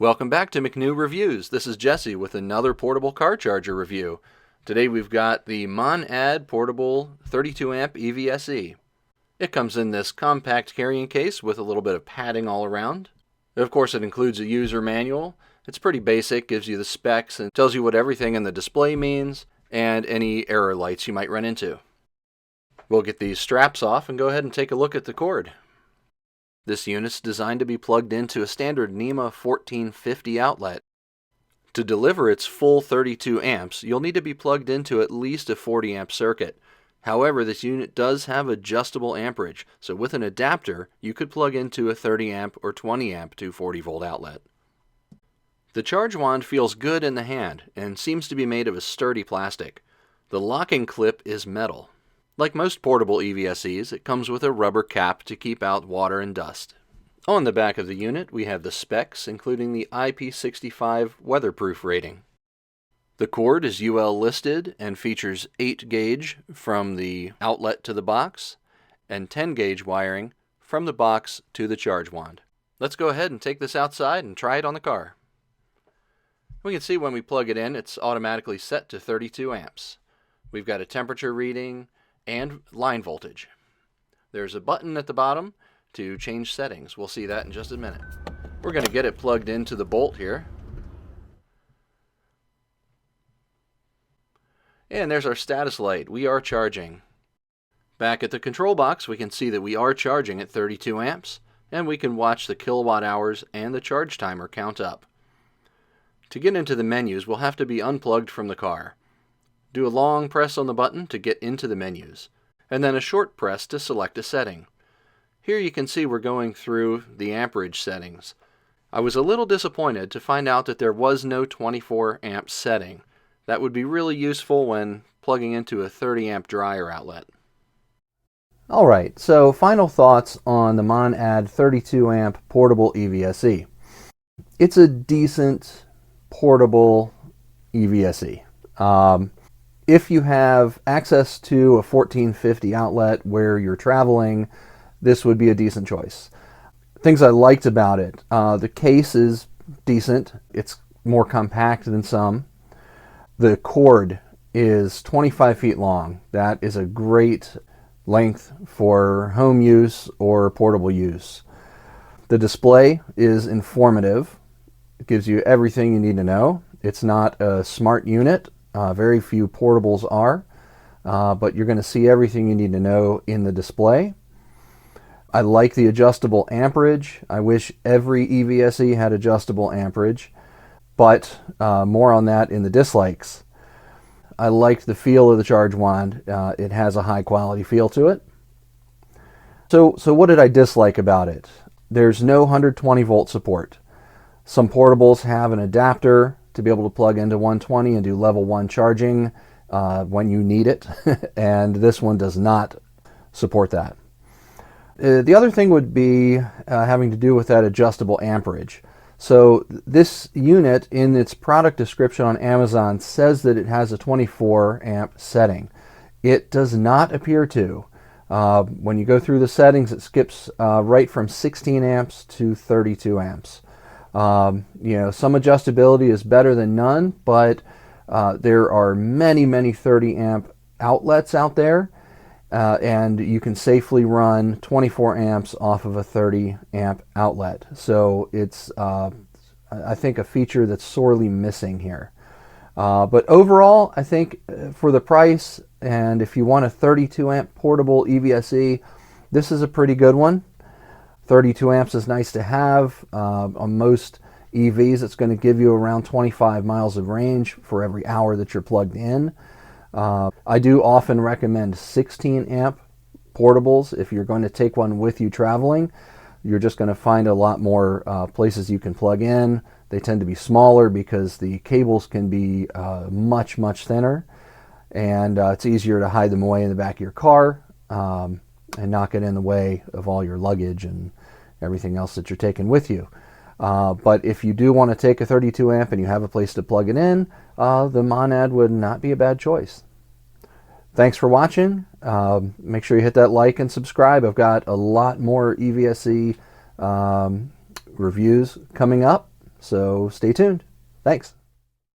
Welcome back to McNew'sReviews. This is Jesse with another portable car charger review. Today we've got the MonAdd portable 32 amp EVSE. It comes in this compact carrying case with a little bit of padding all around. Of course, it includes a user manual. It's pretty basic, gives you the specs and tells you what everything in the display means and any error lights you might run into. We'll get these straps off and go ahead and take a look at the cord. This unit's designed to be plugged into a standard NEMA 1450 outlet. To deliver its full 32 amps, you'll need to be plugged into at least a 40 amp circuit. However, this unit does have adjustable amperage, so with an adapter, you could plug into a 30 amp or 20 amp 240 volt outlet. The charge wand feels good in the hand and seems to be made of a sturdy plastic. The locking clip is metal. Like most portable EVSEs, it comes with a rubber cap to keep out water and dust. On the back of the unit, we have the specs, including the IP65 weatherproof rating. The cord is UL listed and features 8 gauge from the outlet to the box and 10 gauge wiring from the box to the charge wand. Let's go ahead and take this outside and try it on the car. We can see when we plug it in, it's automatically set to 32 amps. We've got a temperature reading and line voltage. There's a button at the bottom to change settings. We'll see that in just a minute. We're going to get it plugged into the bolt here. And there's our status light. We are charging. Back at the control box, we can see that we are charging at 32 amps, and we can watch the kilowatt hours and the charge timer count up. To get into the menus, we'll have to be unplugged from the car. Do a long press on the button to get into the menus, and then a short press to select a setting. Here you can see we're going through the amperage settings. I was a little disappointed to find out that there was no 24 amp setting. That would be really useful when plugging into a 30 amp dryer outlet. Alright, so final thoughts on the MonAdd 32 amp portable EVSE. It's a decent portable EVSE. If you have access to a 1450 outlet where you're traveling, this would be a decent choice. Things I liked about it, the case is decent. It's more compact than some. The cord is 25 feet long. That is a great length for home use or portable use. The display is informative. It gives you everything you need to know. It's not a smart unit. Very few portables are, but you're going to see everything you need to know in the display. I like the adjustable amperage. I wish every EVSE had adjustable amperage, but more on that in the dislikes. I liked the feel of the charge wand. It has a high quality feel to it. So what did I dislike about it? There's no 120 volt support. Some portables have an adapter to be able to plug into 120 and do level 1 charging when you need it, and this one does not support that. The other thing would be having to do with that adjustable amperage. So this unit in its product description on Amazon says that it has a 24 amp setting. It does not appear to. When you go through the settings, it skips right from 16 amps to 32 amps. Some adjustability is better than none, but there are many 30 amp outlets out there, and you can safely run 24 amps off of a 30 amp outlet. So it's, I think, a feature that's sorely missing here. But overall, I think for the price, and if you want a 32 amp portable EVSE, this is a pretty good one. 32 amps is nice to have. On most EVs, it's going to give you around 25 miles of range for every hour that you're plugged in. I do often recommend 16 amp portables if you're going to take one with you traveling. You're just going to find a lot more places you can plug in. They tend to be smaller because the cables can be much thinner, and it's easier to hide them away in the back of your car and not get in the way of all your luggage and everything else that you're taking with you. But if you do want to take a 32 amp and you have a place to plug it in, the MonAdd would not be a bad choice. Thanks for watching. Make sure you hit that like and subscribe. I've got a lot more EVSE reviews coming up, So stay tuned. Thanks.